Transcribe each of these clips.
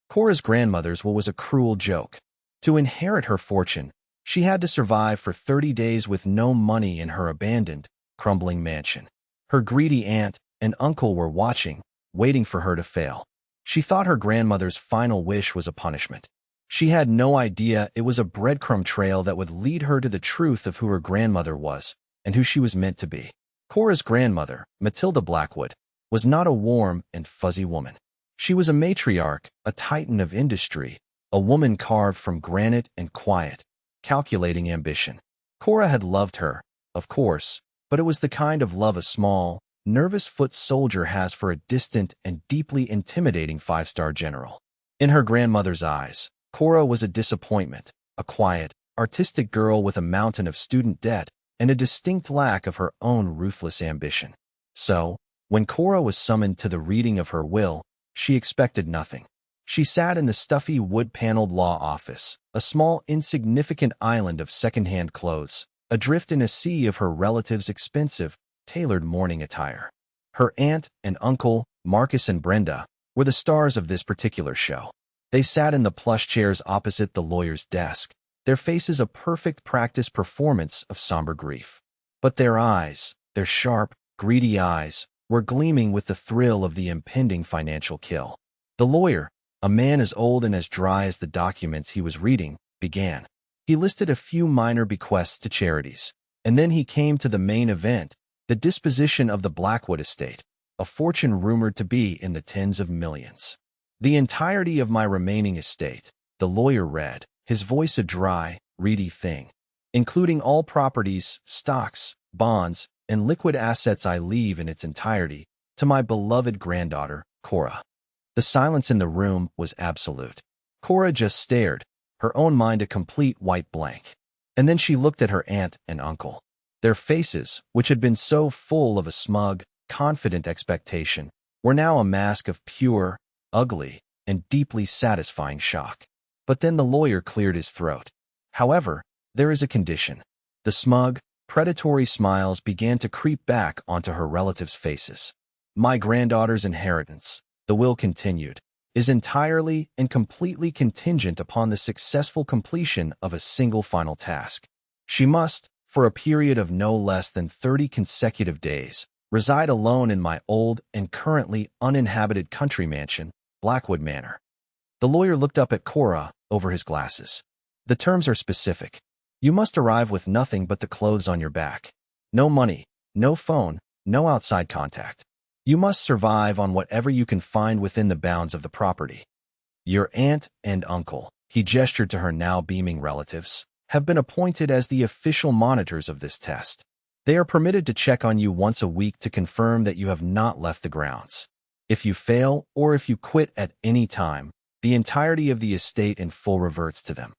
Kora's grandmother's will was a cruel joke. To inherit her fortune, she had to survive for 30 days with no money in her abandoned, crumbling mansion. Her greedy aunt and uncle were watching, waiting for her to fail. She thought her grandmother's final wish was a punishment. She had no idea it was a breadcrumb trail that would lead her to the truth of who her grandmother was and who she was meant to be. Kora's grandmother, Matilda Blackwood, was not a warm and fuzzy woman. She was a matriarch, a titan of industry, a woman carved from granite and quiet, calculating ambition. Kora had loved her, of course, but it was the kind of love a small, nervous foot soldier has for a distant and deeply intimidating five-star general. In her grandmother's eyes, Kora was a disappointment, a quiet, artistic girl with a mountain of student debt and a distinct lack of her own ruthless ambition. So, when Kora was summoned to the reading of her will, she expected nothing. She sat in the stuffy wood-paneled law office, a small, insignificant island of second-hand clothes, adrift in a sea of her relatives' expensive, tailored mourning attire. Her aunt and uncle, Marcus and Brenda, were the stars of this particular show. They sat in the plush chairs opposite the lawyer's desk, their faces a perfect practice performance of somber grief. But their eyes, their sharp, greedy eyes, were gleaming with the thrill of the impending financial kill. The lawyer, a man as old and as dry as the documents he was reading, began. He listed a few minor bequests to charities, and then he came to the main event, the disposition of the Blackwood estate, a fortune rumored to be in the tens of millions. The entirety of my remaining estate, the lawyer read, his voice a dry, reedy thing, including all properties, stocks, bonds, and liquid assets I leave in its entirety to my beloved granddaughter, Kora. The silence in the room was absolute. Kora just stared, her own mind a complete white blank. And then she looked at her aunt and uncle. Their faces, which had been so full of a smug, confident expectation, were now a mask of pure, ugly, and deeply satisfying shock. But then the lawyer cleared his throat. However, there is a condition. The smug, predatory smiles began to creep back onto her relatives' faces. My granddaughter's inheritance, the will continued, is entirely and completely contingent upon the successful completion of a single final task. She must, for a period of no less than 30 consecutive days, reside alone in my old and currently uninhabited country mansion, Blackwood Manor. The lawyer looked up at Kora over his glasses. The terms are specific. You must arrive with nothing but the clothes on your back. No money, no phone, no outside contact. You must survive on whatever you can find within the bounds of the property. Your aunt and uncle, he gestured to her now beaming relatives, have been appointed as the official monitors of this test. They are permitted to check on you once a week to confirm that you have not left the grounds. If you fail or if you quit at any time, the entirety of the estate in full reverts to them.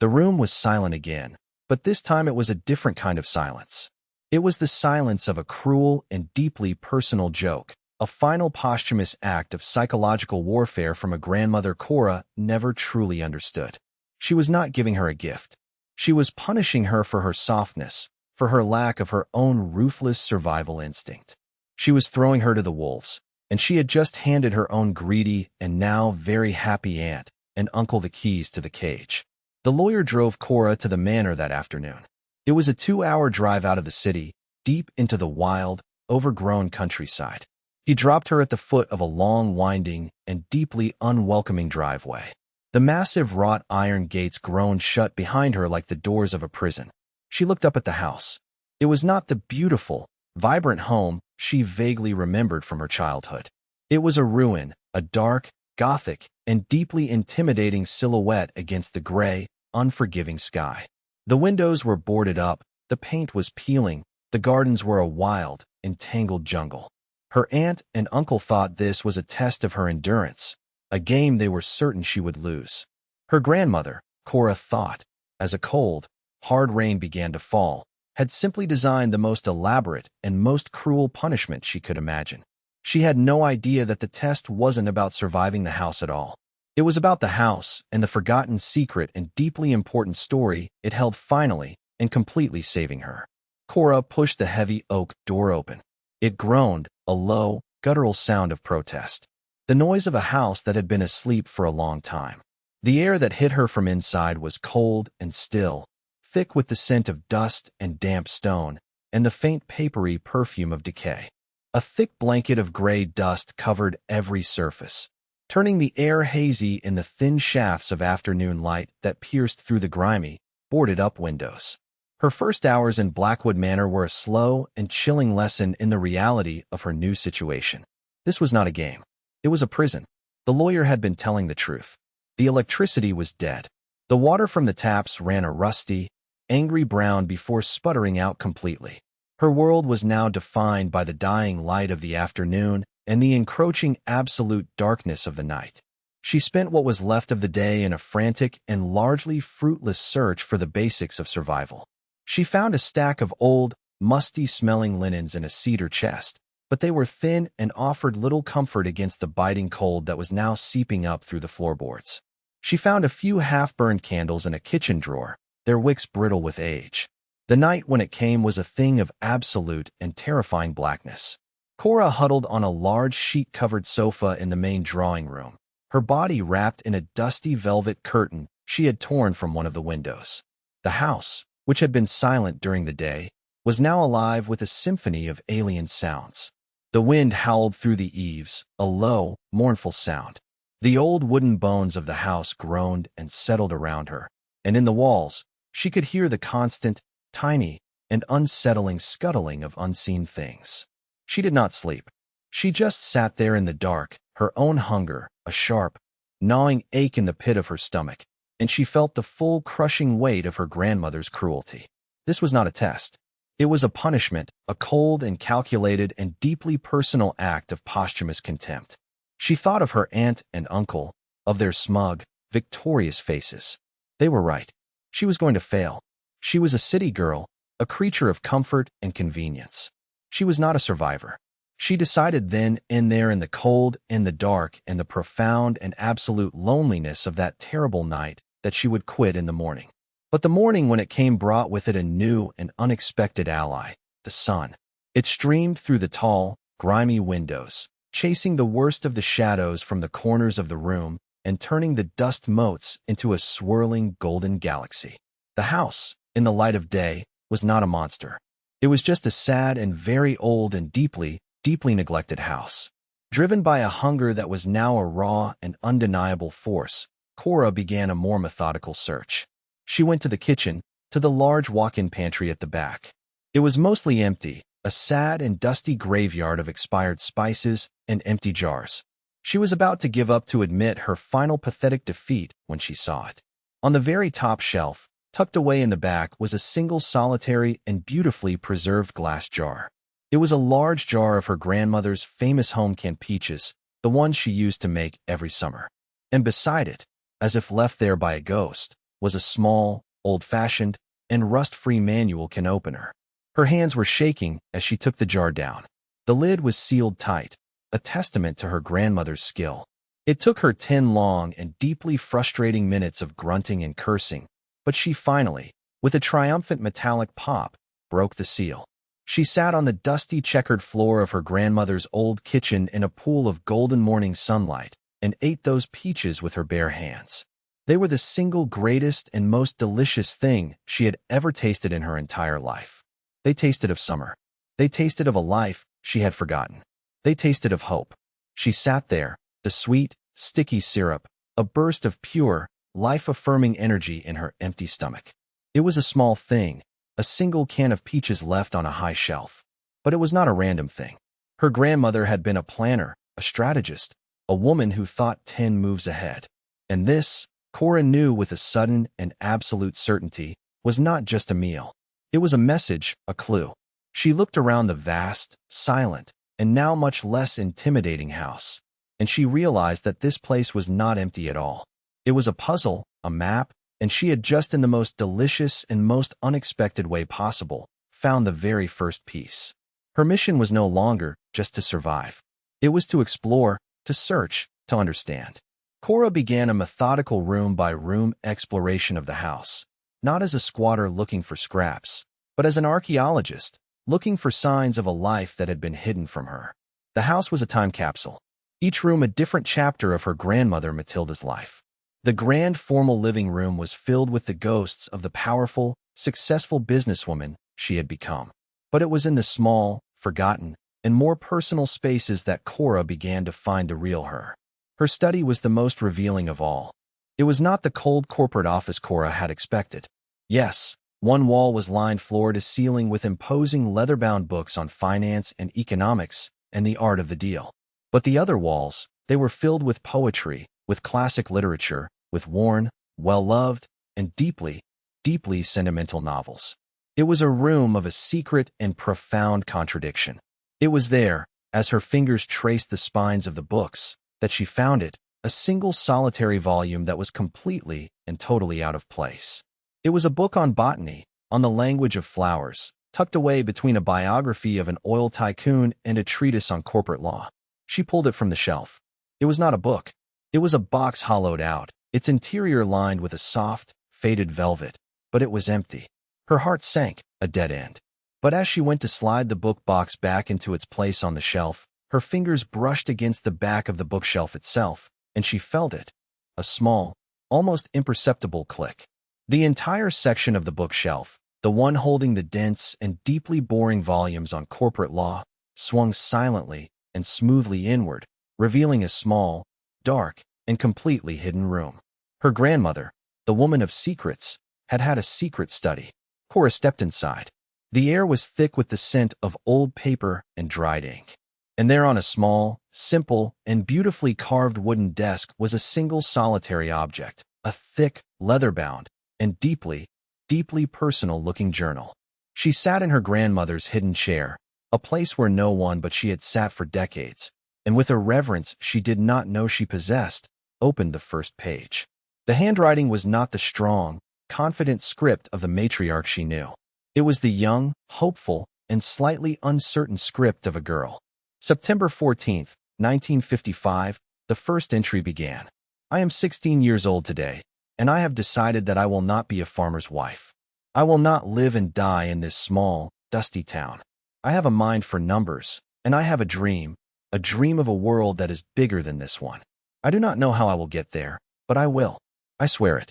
The room was silent again, but this time it was a different kind of silence. It was the silence of a cruel and deeply personal joke, a final posthumous act of psychological warfare from a grandmother Kora never truly understood. She was not giving her a gift. She was punishing her for her softness, for her lack of her own ruthless survival instinct. She was throwing her to the wolves, and she had just handed her own greedy and now very happy aunt and uncle the keys to the cage. The lawyer drove Kora to the manor that afternoon. It was a 2-hour drive out of the city, deep into the wild, overgrown countryside. He dropped her at the foot of a long, winding, and deeply unwelcoming driveway. The massive wrought iron gates groaned shut behind her like the doors of a prison. She looked up at the house. It was not the beautiful, vibrant home she vaguely remembered from her childhood. It was a ruin, a dark, gothic, and deeply intimidating silhouette against the gray, unforgiving sky. The windows were boarded up, the paint was peeling, the gardens were a wild, entangled jungle. Her aunt and uncle thought this was a test of her endurance, a game they were certain she would lose. Her grandmother, Kora thought, as a cold, hard rain began to fall, had simply designed the most elaborate and most cruel punishment she could imagine. She had no idea that the test wasn't about surviving the house at all. It was about the house and the forgotten secret and deeply important story it held finally and completely saving her. Kora pushed the heavy oak door open. It groaned, a low, guttural sound of protest. the noise of a house that had been asleep for a long time. The air that hit her from inside was cold and still, thick with the scent of dust and damp stone, and the faint papery perfume of decay. A thick blanket of gray dust covered every surface, turning the air hazy in the thin shafts of afternoon light that pierced through the grimy, boarded-up windows. Her first hours in Blackwood Manor were a slow and chilling lesson in the reality of her new situation. This was not a game. It was a prison. The lawyer had been telling the truth. The electricity was dead. The water from the taps ran a rusty, angry brown before sputtering out completely. Her world was now defined by the dying light of the afternoon and the encroaching absolute darkness of the night. She spent what was left of the day in a frantic and largely fruitless search for the basics of survival. She found a stack of old, musty-smelling linens in a cedar chest, but they were thin and offered little comfort against the biting cold that was now seeping up through the floorboards. She found a few half-burned candles in a kitchen drawer, their wicks brittle with age. The night when it came was a thing of absolute and terrifying blackness. Kora huddled on a large sheet-covered sofa in the main drawing room, her body wrapped in a dusty velvet curtain she had torn from one of the windows. The house, which had been silent during the day, was now alive with a symphony of alien sounds. The wind howled through the eaves, a low, mournful sound. The old wooden bones of the house groaned and settled around her, and in the walls, she could hear the constant, tiny, and unsettling scuttling of unseen things. She did not sleep. She just sat there in the dark, her own hunger, a sharp, gnawing ache in the pit of her stomach, and she felt the full crushing weight of her grandmother's cruelty. This was not a test. It was a punishment, a cold and calculated and deeply personal act of posthumous contempt. She thought of her aunt and uncle, of their smug, victorious faces. They were right. She was going to fail. She was a city girl, a creature of comfort and convenience. She was not a survivor. She decided then and there in the cold and the dark and the profound and absolute loneliness of that terrible night that she would quit in the morning. But the morning when it came brought with it a new and unexpected ally, the sun. It streamed through the tall, grimy windows, chasing the worst of the shadows from the corners of the room and turning the dust motes into a swirling golden galaxy. The house, in the light of day, was not a monster. It was just a sad and very old and deeply, deeply neglected house. Driven by a hunger that was now a raw and undeniable force, Kora began a more methodical search. She went to the kitchen, to the large walk-in pantry at the back. It was mostly empty, a sad and dusty graveyard of expired spices and empty jars. She was about to give up to admit her final pathetic defeat when she saw it. On the very top shelf, tucked away in the back, was a single solitary and beautifully preserved glass jar. It was a large jar of her grandmother's famous home-canned peaches, the ones she used to make every summer. And beside it, as if left there by a ghost, was a small, old-fashioned, and rust-free manual can opener. Her hands were shaking as she took the jar down. The lid was sealed tight, a testament to her grandmother's skill. It took her 10 long and deeply frustrating minutes of grunting and cursing, but she finally, with a triumphant metallic pop, broke the seal. She sat on the dusty checkered floor of her grandmother's old kitchen in a pool of golden morning sunlight and ate those peaches with her bare hands. They were the single greatest and most delicious thing she had ever tasted in her entire life. They tasted of summer. They tasted of a life she had forgotten. They tasted of hope. She sat there, the sweet, sticky syrup, a burst of pure, life-affirming energy in her empty stomach. It was a small thing, a single can of peaches left on a high shelf. But it was not a random thing. Her grandmother had been a planner, a strategist, a woman who thought 10 moves ahead. And this, Kora knew with a sudden and absolute certainty, was not just a meal. It was a message, a clue. She looked around the vast, silent, and now much less intimidating house, and she realized that this place was not empty at all. It was a puzzle, a map, and she had just in the most delicious and most unexpected way possible found the very first piece. Her mission was no longer just to survive. It was to explore, to search, to understand. Kora began a methodical room-by-room exploration of the house, not as a squatter looking for scraps, but as an archaeologist, looking for signs of a life that had been hidden from her. The house was a time capsule. each room a different chapter of her grandmother Matilda's life. The grand formal living room was filled with the ghosts of the powerful, successful businesswoman she had become. But it was in the small, forgotten, and more personal spaces that Kora began to find the real her. Her study was the most revealing of all. It was not the cold corporate office Kora had expected. Yes, one wall was lined floor to ceiling with imposing leather-bound books on finance and economics and the art of the deal. But the other walls, they were filled with poetry, with classic literature, with worn, well-loved, and deeply, deeply sentimental novels. It was a room of a secret and profound contradiction. It was there, as her fingers traced the spines of the books, that she found it, a single solitary volume that was completely and totally out of place. It was a book on botany, on the language of flowers, tucked away between a biography of an oil tycoon and a treatise on corporate law. She pulled it from the shelf. It was not a book. It was a box hollowed out, its interior lined with a soft, faded velvet, but it was empty. Her heart sank, a dead end. But as she went to slide the book box back into its place on the shelf, her fingers brushed against the back of the bookshelf itself, and she felt it, a small, almost imperceptible click. The entire section of the bookshelf, the one holding the dense and deeply boring volumes on corporate law, swung silently and smoothly inward, revealing a small, dark, and completely hidden room. Her grandmother, the woman of secrets, had had a secret study. Kora stepped inside. The air was thick with the scent of old paper and dried ink. And there on a small, simple, and beautifully carved wooden desk was a single solitary object, a thick, leather-bound, and deeply, deeply personal-looking journal. She sat in her grandmother's hidden chair, a place where no one but she had sat for decades, and with a reverence she did not know she possessed, opened the first page. The handwriting was not the strong, confident script of the matriarch she knew. It was the young, hopeful, and slightly uncertain script of a girl. September 14th, 1955, the first entry began. I am 16 years old today, and I have decided that I will not be a farmer's wife. I will not live and die in this small, dusty town. I have a mind for numbers, and I have a dream of a world that is bigger than this one. I do not know how I will get there, but I will. I swear it.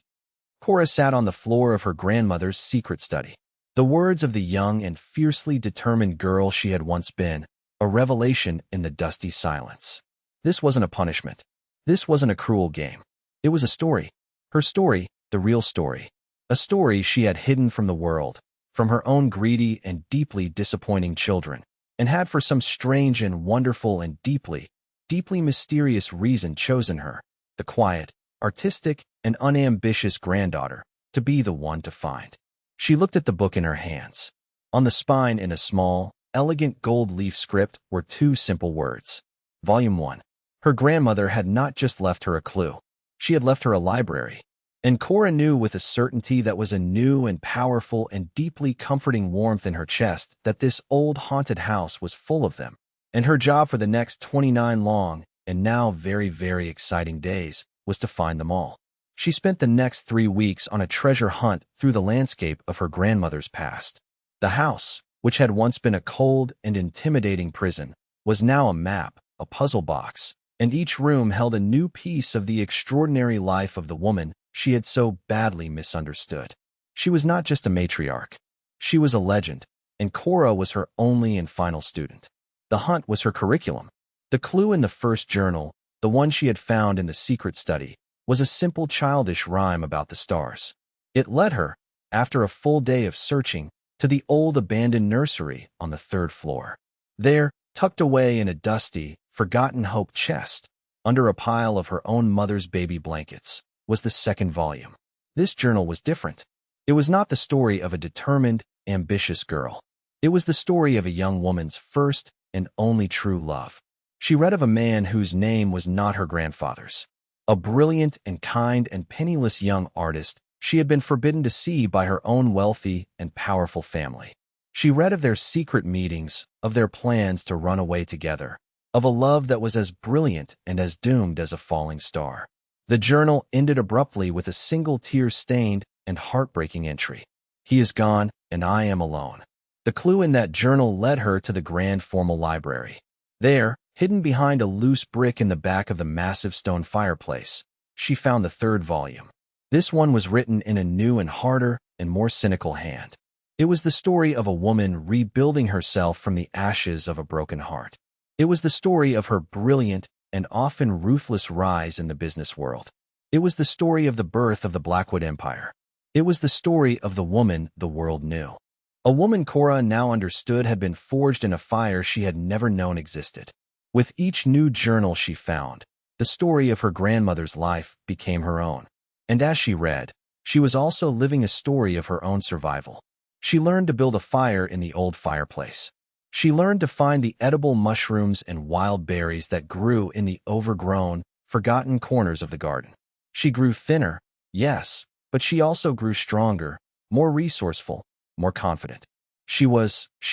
Kora sat on the floor of her grandmother's secret study. The words of the young and fiercely determined girl she had once been, a revelation in the dusty silence. This wasn't a punishment. This wasn't a cruel game. It was a story. Her story, the real story. A story she had hidden from the world, from her own greedy and deeply disappointing children, and had for some strange and wonderful and deeply, deeply mysterious reason chosen her, the quiet, artistic, and unambitious granddaughter, to be the one to find. She looked at the book in her hands. On the spine in a small, elegant gold leaf script were two simple words. Volume 1. Her grandmother had not just left her a clue. She had left her a library. And Kora knew with a certainty that was a new and powerful and deeply comforting warmth in her chest that this old haunted house was full of them. And her job for the next 29 long, and now very, very exciting days, was to find them all. She spent the next 3 weeks on a treasure hunt through the landscape of her grandmother's past. The house, which had once been a cold and intimidating prison, was now a map, a puzzle box, and each room held a new piece of the extraordinary life of the woman she had so badly misunderstood. She was not just a matriarch. She was a legend, and Kora was her only and final student. The hunt was her curriculum. The clue in the first journal, the one she had found in the secret study, was a simple childish rhyme about the stars. It led her, after a full day of searching, to the old abandoned nursery on the 3rd floor. There, tucked away in a dusty, forgotten hope chest, under a pile of her own mother's baby blankets, was the 2nd volume. This journal was different. It was not the story of a determined, ambitious girl. It was the story of a young woman's first and only true love. She read of a man whose name was not her grandfather's. A brilliant and kind and penniless young artist she had been forbidden to see by her own wealthy and powerful family. She read of their secret meetings, of their plans to run away together, of a love that was as brilliant and as doomed as a falling star. The journal ended abruptly with a single tear-stained and heartbreaking entry. He is gone, and I am alone. The clue in that journal led her to the grand formal library. There, Hidden behind a loose brick in the back of the massive stone fireplace, she found the third volume. This one was written in a new and harder and more cynical hand. It was the story of a woman rebuilding herself from the ashes of a broken heart. It was the story of her brilliant and often ruthless rise in the business world. It was the story of the birth of the Blackwood Empire. It was the story of the woman the world knew. A woman Kora now understood had been forged in a fire she had never known existed. With each new journal she found, the story of her grandmother's life became her own. And as she read, she was also living a story of her own survival. She learned to build a fire in the old fireplace. She learned to find the edible mushrooms and wild berries that grew in the overgrown, forgotten corners of the garden. She grew thinner, yes, but she also grew stronger, more resourceful, more confident. She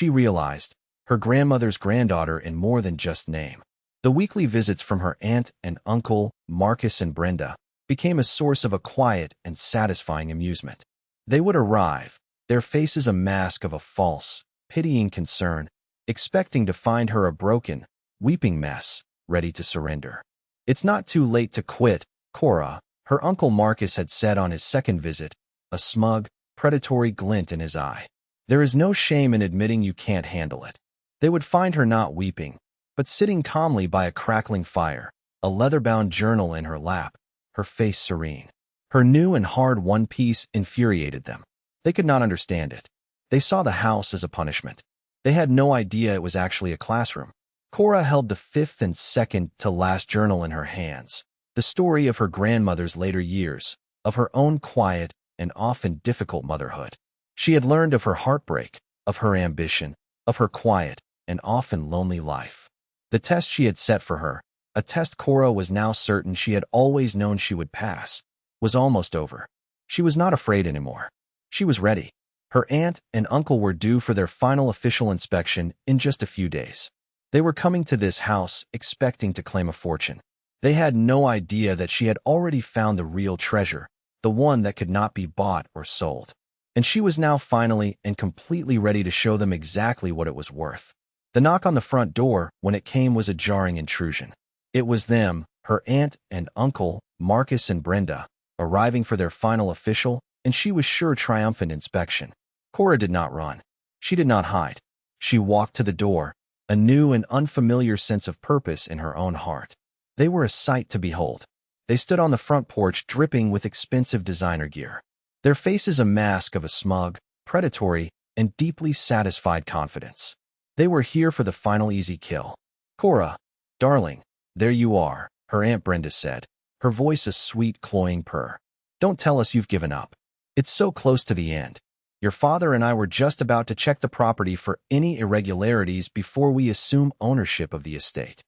realized, her grandmother's granddaughter in more than just name. The weekly visits from her aunt and uncle, Marcus and Brenda, became a source of a quiet and satisfying amusement. They would arrive, their faces a mask of a false, pitying concern, expecting to find her a broken, weeping mess, ready to surrender. "It's not too late to quit, Kora," her uncle Marcus had said on his second visit, a smug, predatory glint in his eye. "There is no shame in admitting you can't handle it." They would find her not weeping, but sitting calmly by a crackling fire, a leather-bound journal in her lap, her face serene. Her new and hard one piece infuriated them. They could not understand it. They saw the house as a punishment. They had no idea it was actually a classroom. Kora held the fifth and second to last journal in her hands, the story of her grandmother's later years, of her own quiet and often difficult motherhood. She had learned of her heartbreak, of her ambition, of her quiet and often lonely life. The test she had set for her, a test Kora was now certain she had always known she would pass, was almost over. She was not afraid anymore. She was ready. Her aunt and uncle were due for their final official inspection in just a few days. They were coming to this house expecting to claim a fortune. They had no idea that she had already found the real treasure, the one that could not be bought or sold. And she was now finally and completely ready to show them exactly what it was worth. The knock on the front door, when it came, was a jarring intrusion. It was them, her aunt and uncle, Marcus and Brenda, arriving for their final official, and she was sure triumphant inspection. Kora did not run. She did not hide. She walked to the door, a new and unfamiliar sense of purpose in her own heart. They were a sight to behold. They stood on the front porch dripping with expensive designer gear. Their faces a mask of a smug, predatory, and deeply satisfied confidence. They were here for the final easy kill. "Kora, darling, there you are," her Aunt Brenda said, her voice a sweet, cloying purr. "Don't tell us you've given up. It's so close to the end. Your father and I were just about to check the property for any irregularities before we assume ownership of the estate."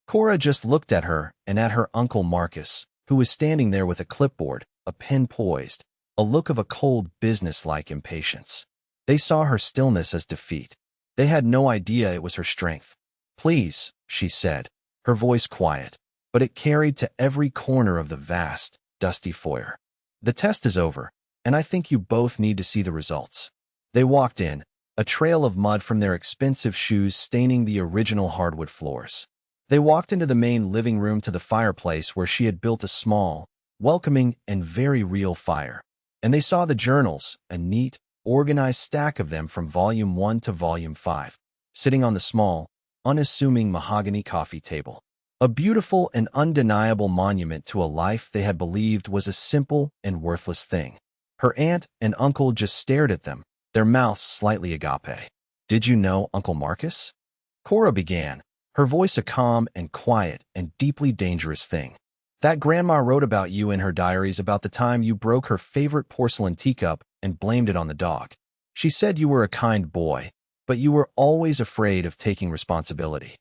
Kora just looked at her and at her uncle Marcus, who was standing there with a clipboard, a pen poised, a look of a cold, business-like impatience. They saw her stillness as defeat. They had no idea it was her strength. "Please," she said, her voice quiet, but it carried to every corner of the vast, dusty foyer. "The test is over, and I think you both need to see the results." They walked in, a trail of mud from their expensive shoes staining the original hardwood floors. They walked into the main living room to the fireplace where she had built a small, welcoming, and very real fire. And they saw the journals, a neat, organized stack of them from Volume 1 to Volume 5, sitting on the small, unassuming mahogany coffee table. A beautiful and undeniable monument to a life they had believed was a simple and worthless thing. Her aunt and uncle just stared at them, their mouths slightly agape. "Did you know Uncle Marcus?" Kora began, her voice a calm and quiet and deeply dangerous thing. "That grandma wrote about you in her diaries about the time you broke her favorite porcelain teacup and blamed it on the dog. She said you were a kind boy, but you were always afraid of taking responsibility."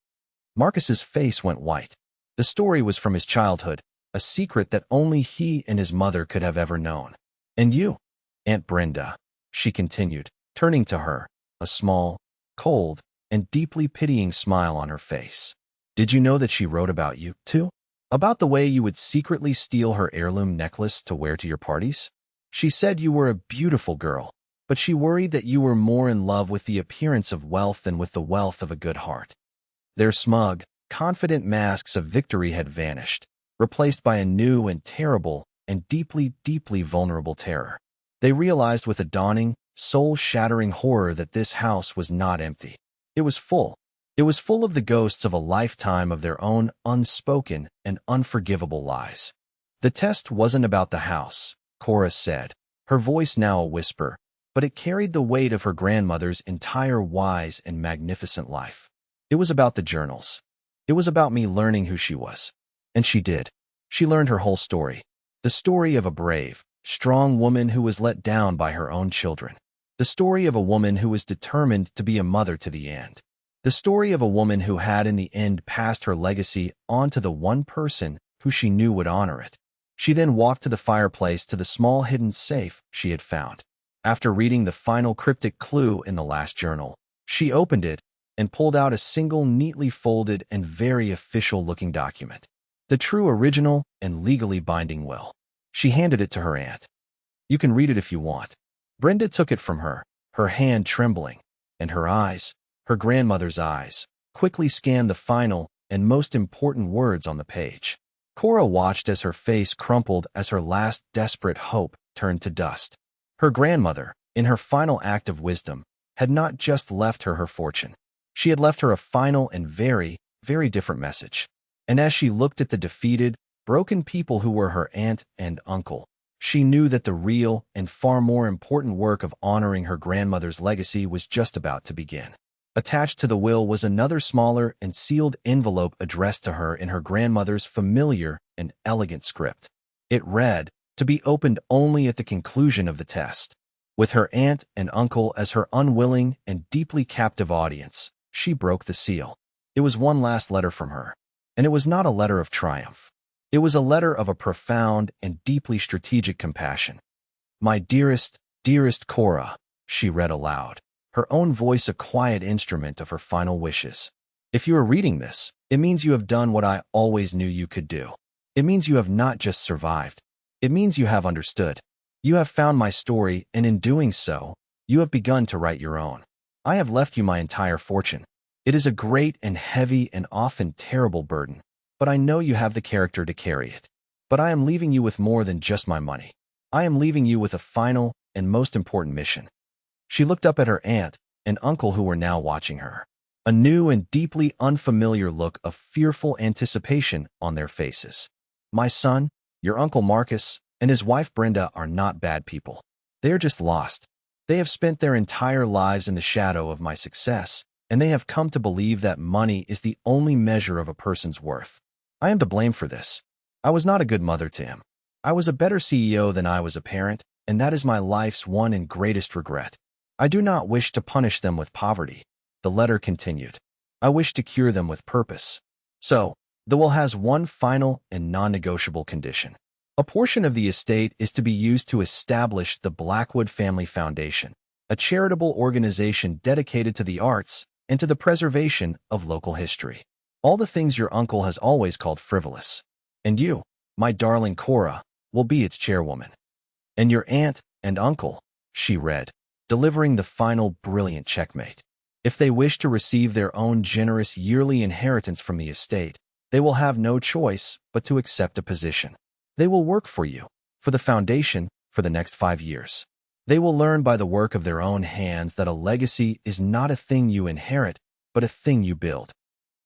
Marcus's face went white. The story was from his childhood, a secret that only he and his mother could have ever known. "And you, Aunt Brenda," she continued, turning to her, a small, cold, and deeply pitying smile on her face. "Did you know that she wrote about you, too? About the way you would secretly steal her heirloom necklace to wear to your parties? She said you were a beautiful girl, but she worried that you were more in love with the appearance of wealth than with the wealth of a good heart." Their smug, confident masks of victory had vanished, replaced by a new and terrible and deeply, deeply vulnerable terror. They realized with a dawning, soul-shattering horror that this house was not empty. It was full. It was full of the ghosts of a lifetime of their own unspoken and unforgivable lies. The test wasn't about the house, Kora said, her voice now a whisper, but it carried the weight of her grandmother's entire wise and magnificent life. It was about the journals. It was about me learning who she was. And she did. She learned her whole story. The story of a brave, strong woman who was let down by her own children. The story of a woman who was determined to be a mother to the end. The story of a woman who had in the end passed her legacy on to the one person who she knew would honor it. She then walked to the fireplace to the small hidden safe she had found. After reading the final cryptic clue in the last journal, she opened it and pulled out a single neatly folded and very official-looking document. The true original and legally binding will. She handed it to her aunt. "You can read it if you want." Brenda took it from her, her hand trembling, and her eyes, her grandmother's eyes, quickly scanned the final and most important words on the page. Kora watched as her face crumpled as her last desperate hope turned to dust. Her grandmother, in her final act of wisdom, had not just left her her fortune. She had left her a final and very, very different message. And as she looked at the defeated, broken people who were her aunt and uncle, she knew that the real and far more important work of honoring her grandmother's legacy was just about to begin. Attached to the will was another smaller and sealed envelope addressed to her in her grandmother's familiar and elegant script. It read, to be opened only at the conclusion of the test. With her aunt and uncle as her unwilling and deeply captive audience, she broke the seal. It was one last letter from her. And it was not a letter of triumph. It was a letter of a profound and deeply strategic compassion. "My dearest, dearest Kora," she read aloud, her own voice a quiet instrument of her final wishes. "If you are reading this, it means you have done what I always knew you could do. It means you have not just survived. It means you have understood. You have found my story, and in doing so, you have begun to write your own. I have left you my entire fortune. It is a great and heavy and often terrible burden, but I know you have the character to carry it. But I am leaving you with more than just my money. I am leaving you with a final and most important mission." She looked up at her aunt and uncle who were now watching her, a new and deeply unfamiliar look of fearful anticipation on their faces. "My son, your Uncle Marcus, and his wife Brenda are not bad people. They are just lost. They have spent their entire lives in the shadow of my success, and they have come to believe that money is the only measure of a person's worth. I am to blame for this. I was not a good mother to him. I was a better CEO than I was a parent, and that is my life's one and greatest regret. I do not wish to punish them with poverty," the letter continued. "I wish to cure them with purpose. So, the will has one final and non-negotiable condition. A portion of the estate is to be used to establish the Blackwood Family Foundation, a charitable organization dedicated to the arts and to the preservation of local history. All the things your uncle has always called frivolous. And you, my darling Kora, will be its chairwoman. And your aunt and uncle," she read, delivering the final brilliant checkmate. "If they wish to receive their own generous yearly inheritance from the estate, they will have no choice but to accept a position. They will work for you, for the foundation, for the next 5 years. They will learn by the work of their own hands that a legacy is not a thing you inherit, but a thing you build."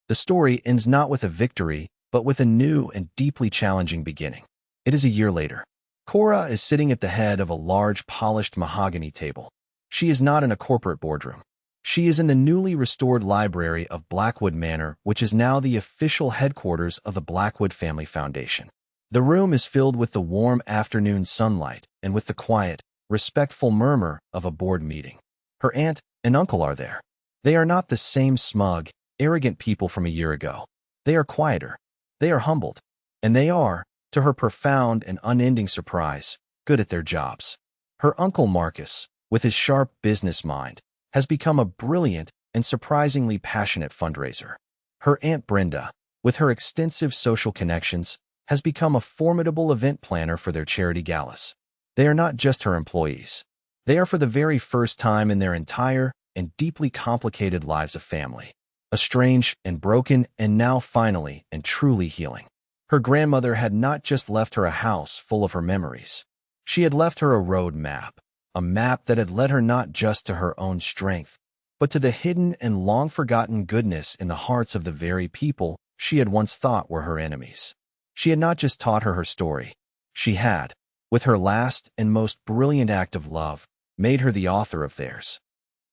The story ends not with a victory, but with a new and deeply challenging beginning. It is a year later. Kora is sitting at the head of a large polished mahogany table. She is not in a corporate boardroom. She is in the newly restored library of Blackwood Manor, which is now the official headquarters of the Blackwood Family Foundation. The room is filled with the warm afternoon sunlight and with the quiet, respectful murmur of a board meeting. Her aunt and uncle are there. They are not the same smug, arrogant people from a year ago. They are quieter. They are humbled. And they are, to her profound and unending surprise, good at their jobs. Her Uncle Marcus, with his sharp business mind, has become a brilliant and surprisingly passionate fundraiser. Her Aunt Brenda, with her extensive social connections, has become a formidable event planner for their charity galas. They are not just her employees. They are for the very first time in their entire and deeply complicated lives of family. estranged and broken, and now finally and truly healing. Her grandmother had not just left her a house full of her memories. She had left her a road map, a map that had led her not just to her own strength, but to the hidden and long-forgotten goodness in the hearts of the very people she had once thought were her enemies. She had not just taught her story. She had, with her last and most brilliant act of love, made her the author of theirs.